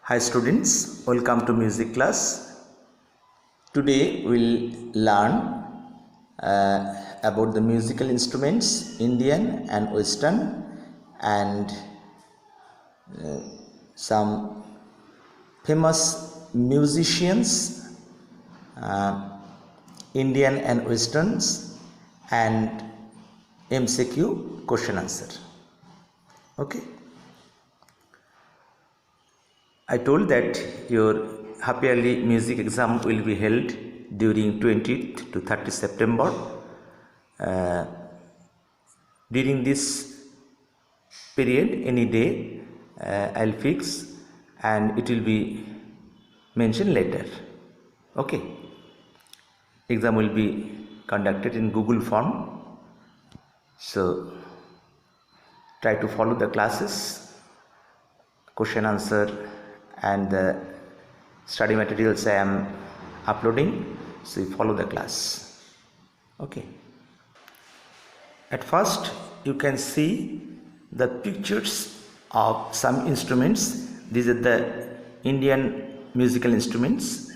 Hi students, welcome to music class. Today we'll learn about the musical instruments, Indian and Western, and some famous musicians, Indian and Westerns, and MCQ question answer. Okay. I told that your half yearly music exam will be held during 20th to 30th September. During this period, any day I'll fix and it will be mentioned later. Okay. Exam will be conducted in Google form. So try to follow the classes, question answer, and the study materials I am uploading. So you follow the class. Okay. At first you can see the pictures of some instruments. These are the Indian musical instruments: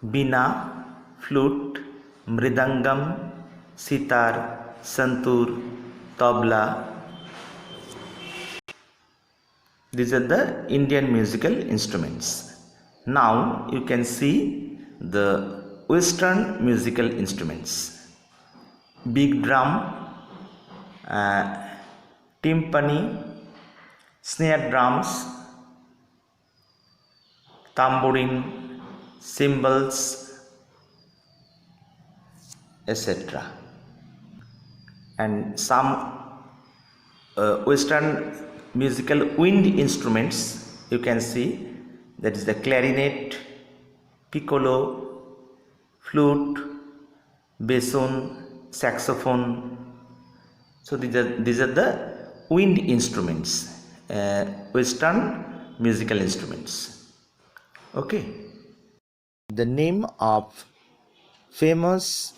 Veena, flute, mridangam, sitar, santur, tabla. These are the Indian musical instruments. Now you can see the Western musical instruments: big drum, timpani, snare drums, tambourine, cymbals, etc. And some Western musical wind instruments you can see, that is the clarinet, piccolo, flute, bassoon, saxophone. So these are the wind instruments, Western musical instruments. Okay. The name of famous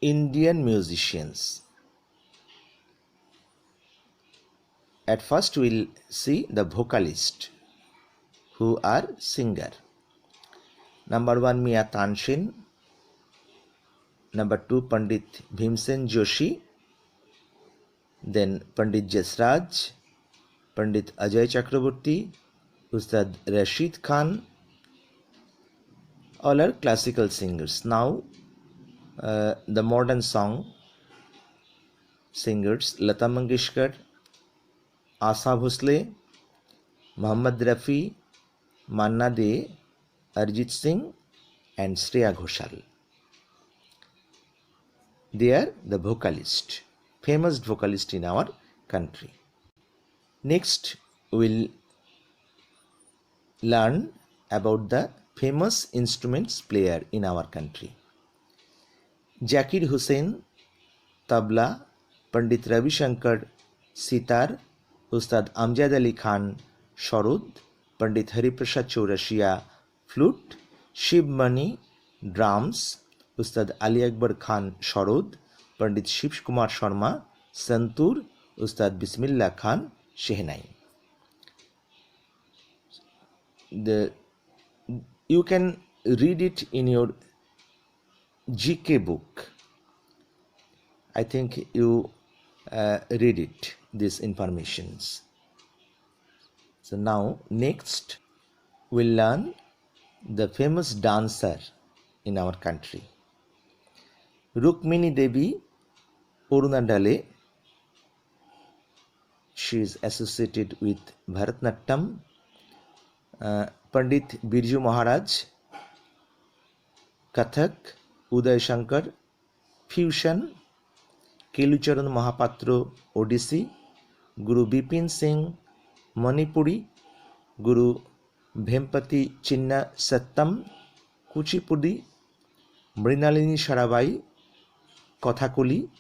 Indian musicians. At first we'll see the vocalist, who are singer. Number 1, Mia Tanshin. Number 2, Pandit Bhimsen Joshi. Then Pandit Jasraj, Pandit Ajay Chakraborty, Ustad Rashid Khan. All are classical singers. Now the modern song singers: Lata Mangeshkar, Asha Bhosle, Mohammad Rafi, Manna De, Arjit Singh, and Shreya Ghoshal. They are the vocalist, famous vocalist in our country. Next, we'll learn about the famous instruments player in our country: Zakir Hussain, tabla; Pandit Ravi Shankar, sitar; Ustad Amjad Ali Khan, sharod; Pandit Hariprasad Chaurasiya, flute; Shiv Mani, drums; Ustad Ali Akbar Khan, sharod; Pandit Shiv Kumar Sharma, santur; Ustad Bismillah Khan, shehnai. You can read it in your GK book. I think you read it, these informations. So now next we'll learn the famous dancer in our country: Rukmini Devi Orunadale. She is associated with Bharatnatyam. Pandit Birju Maharaj, Kathak; Uday Shankar, fusion; Kelucharan Mahapatro, Odissi; Guru Bipin Singh, Manipuri; Guru Bhempati Chinna Sattam, Kuchipudi; Mrinalini Sarabai, Kathakoli;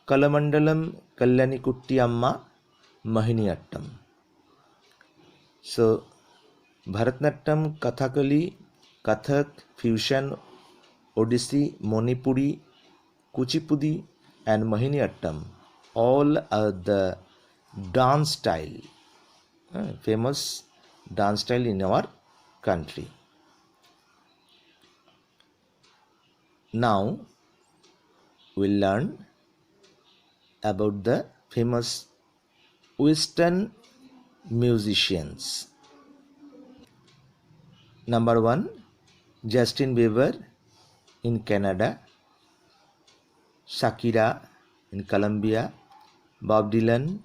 Kalamandalam Kalyani Kutti Amma, Mohiniyattam. So Bharatnatyam, Kathakali, Kathak, fusion, Odissi, Manipuri, Kuchipudi, and Mohiniyattam, all are the dance style, famous dance style in our country. Now we'll learn about the famous Western musicians. Number 1, Justin Bieber in Canada, Shakira in Colombia, Bob Dylan,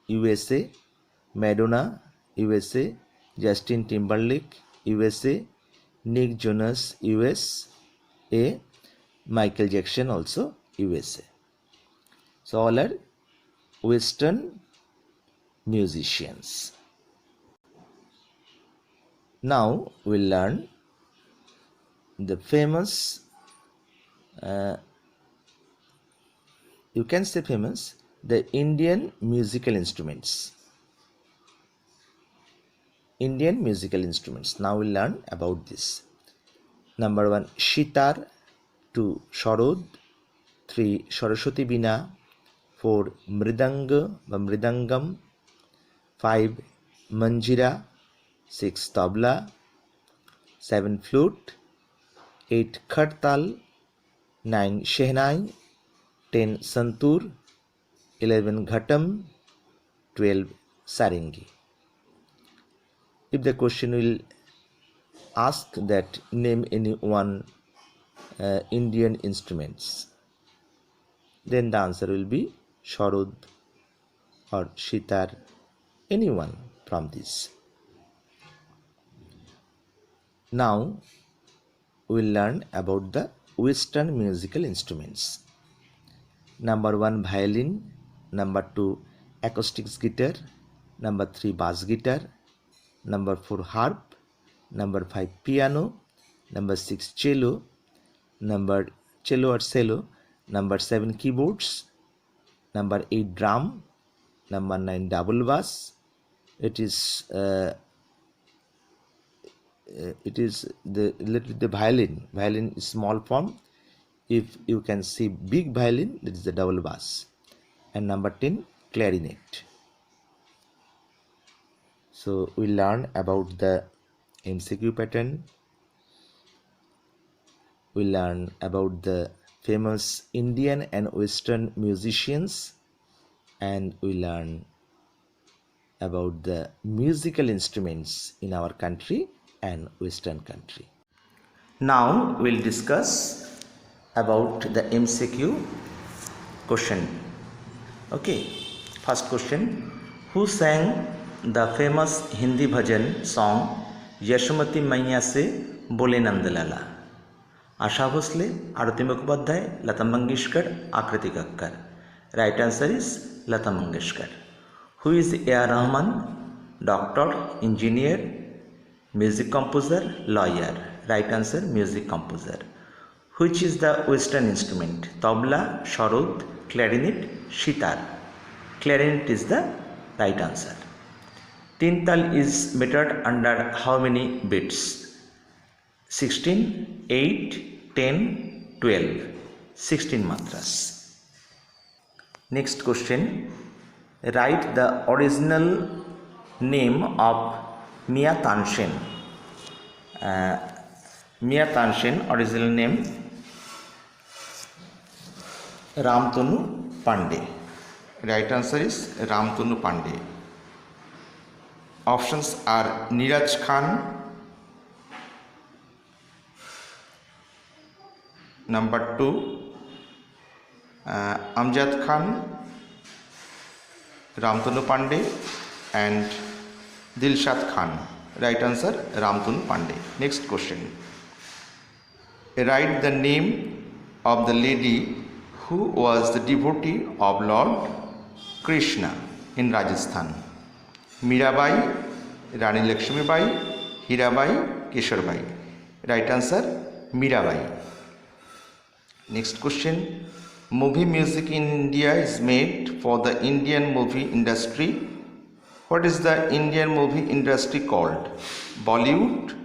USA, Madonna, USA, Justin Timberlake, USA, Nick Jonas, USA, Michael Jackson also USA. So all are Western musicians. Now we'll learn the famous, you can say famous, the Indian musical instruments. Indian musical instruments. Now we'll learn about this. Number 1, Sitar. 2, Sharod. 3, Saraswati Veena. 4, Mridanga বা Mridangam. 5, Manjira. 6, Tabla. 7, Flute. 8, Khartal. 9, Shehnai. 10, Santur. 11, Ghatam. 12, Sarangi. If the question will ask that name any one Indian instruments, then the answer will be Sharod or Sitar, anyone from this. Now we will learn about the Western musical instruments. Number 1, violin. Number 2, acoustic guitar. Number 3, bass guitar. Number 4, harp. Number 5, piano. Number 6, cello. Number cello or cello. Number 7, keyboards. Number 8, drum. Number 9, double bass. It is the violin. Violin is small form. If you can see big violin, that is the double bass. And number 10, clarinet. So we learn about the MCQ pattern. We learn about the famous Indian and Western musicians, and we learn about the musical instruments in our country and Western country. Now we'll discuss about the MCQ question. Okay, first question. Who sang the famous Hindi bhajan song Yashomati Maiya se Bole Nandalala? Asha Bhosle, Arati Mukhopadhyay, Lata Mangeshkar, Akriti Kakkar. Right answer is Lata Mangeshkar. Who is A.R. Rahman? Doctor, engineer, music composer, lawyer. Right answer, music composer. Which is the Western instrument? Tabla, Sharod, clarinet, sitar. Clarinet is the right answer. Tin tal is metered under how many beats? 16, 8, 10, 12. 16 matras. Next question. Write the original name of Mia Tansen. Mia Tansen, original name Ramtanu Pandey. Right answer is Ramtanu Pandey. Options are Neeraj Khan, number 2 Amjad Khan, Ramtanu Pandey, and Dilshad Khan. Right answer, Ramtanu Pandey. Next question. Write the name of the lady who was the devotee of Lord Krishna in Rajasthan. Mirabai, Rani Lakshmibai, Hirabai, Keshwarbai. Right answer, Mirabai. Next question. Movie music in India is made for the Indian movie industry. What is the Indian movie industry called? Bollywood,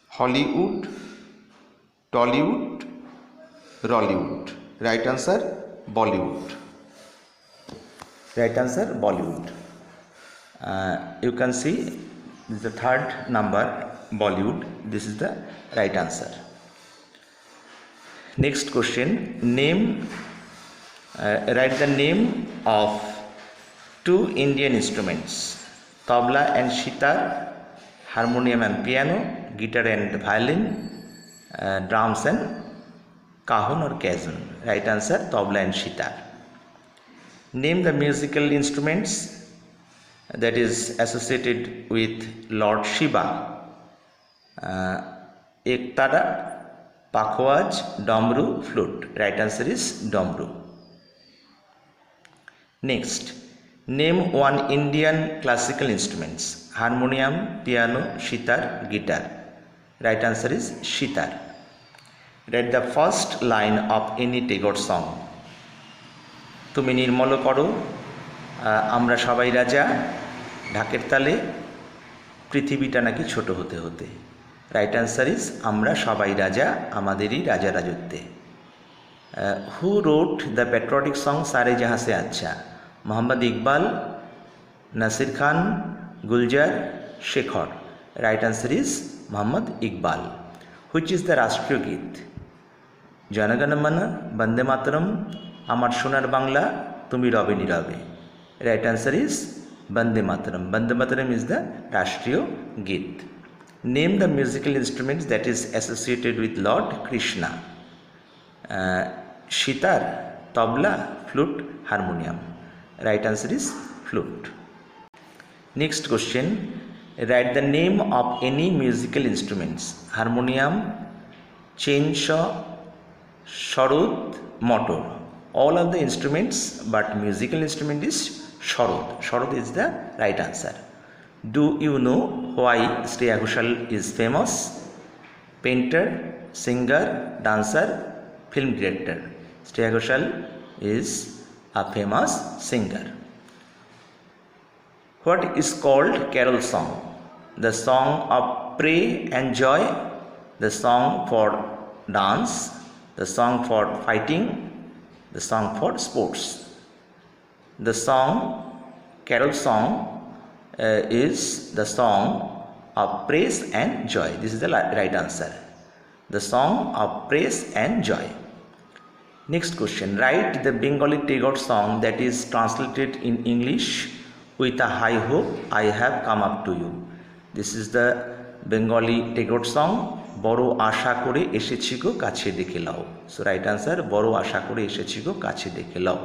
Hollywood, Tollywood, Rollywood. Right answer, Bollywood. Right answer, Bollywood. You can see this is the third number, Bollywood. This is the right answer. Next question. Write the name of two Indian instruments: tabla and sitar, harmonium and piano, guitar and violin, drums and kahun or kazun. Right answer, tabla and sitar. Name the musical instruments that is associated with Lord Shiva. Ektada, pakhwaj, damru, flute. Right answer is damru. Next, name one Indian classical instruments: harmonium, piano, sitar, guitar. Right answer is sitar. Read the first line of any Tagore song. তুমি নির্মল করো, আমরা সবাই রাজা, ঢাকের তালে, পৃথিবীটা নাকি ছোট হতে হতে। রাইট অ্যান্সার ইজ আমরা সবাই রাজা, আমাদেরই রাজা রাজত্বে। Who wrote the patriotic song Saare Jahan Se Achha? Mohammad Iqbal, Nasir Khan, Gulzar, Shekhar. Right answer is Mohammad Iqbal. Which is the রাষ্ট্রীয় গীত? জনগণ মন, বন্দে মাতরম, আমার সোনার বাংলা, তুমি রবে নীরবে। Right answer is Vande Mataram. Vande Mataram is the রাষ্ট্রীয় গীত। Name the musical instruments that is associated with Lord Krishna. Sitar, tabla, flute, harmonium. Right answer is flute. Next question, right the name of any musical instruments: harmonium, চেনশ, sarod, motor. All of the instruments, but musical instrument is sharod. Sharod is the right answer. Do you know why Shreya Ghoshal is famous? Painter, singer, dancer, film director. Shreya Ghoshal is a famous singer. What is called carol song? The song of praise and joy, the song for dance, the song for fighting, the song for sports. The song, carol song, is the song of praise and joy. This is the right answer. The song of praise and joy. Next question, write the Bengali Tagore song that is translated in English: with a high hope I have come up to you. This is the Bengali Tagore song. বড় আশা করে এসেছি গো কাছে দেখে লাও। So right answer, বড় আশা করে এসেছি গো কাছে দেখে লাও।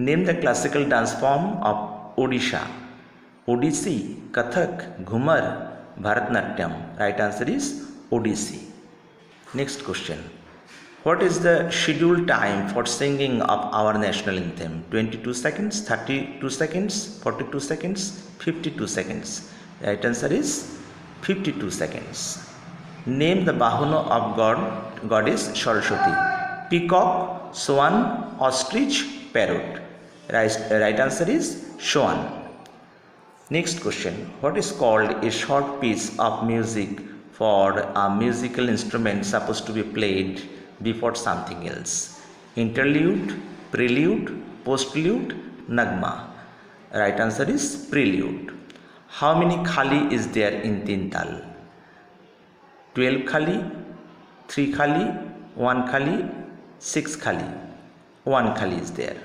Name the classical dance form of Odisha: Odissi, Kathak, Ghoomar, Bharatanatyam. Right answer is Odissi. Next question, what is the schedule time for singing of our national anthem? 22 seconds, 32 seconds, 42 seconds, 52 seconds. Right answer is 52 seconds. Name the Bahuna of goddess Saraswati: peacock, swan, ostrich, parrot. Right answer is swan. Next question, what is called a short piece of music for a musical instrument supposed to be played before something else? Interlude, prelude, postlude, nagma. Right answer is prelude. How many khali is there in Tintal? 12 khali, 3 khali, 1 khali, 6 khali. 1 khali is there.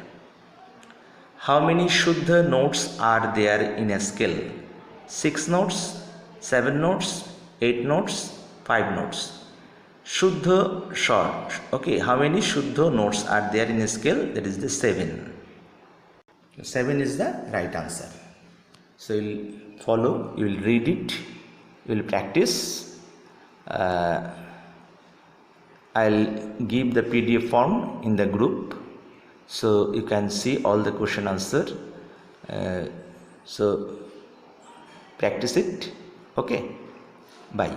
How many shuddha notes are there in a scale? 6 notes, 7 notes, 8 notes, 5 notes. Shuddha short. Okay, how many shuddha notes are there in a scale? That is the 7. 7 is the right answer. So you will follow, you will read it, you will practice. I'll give the PDF form in the group, so you can see all the question answer. So practice it. Okay, bye.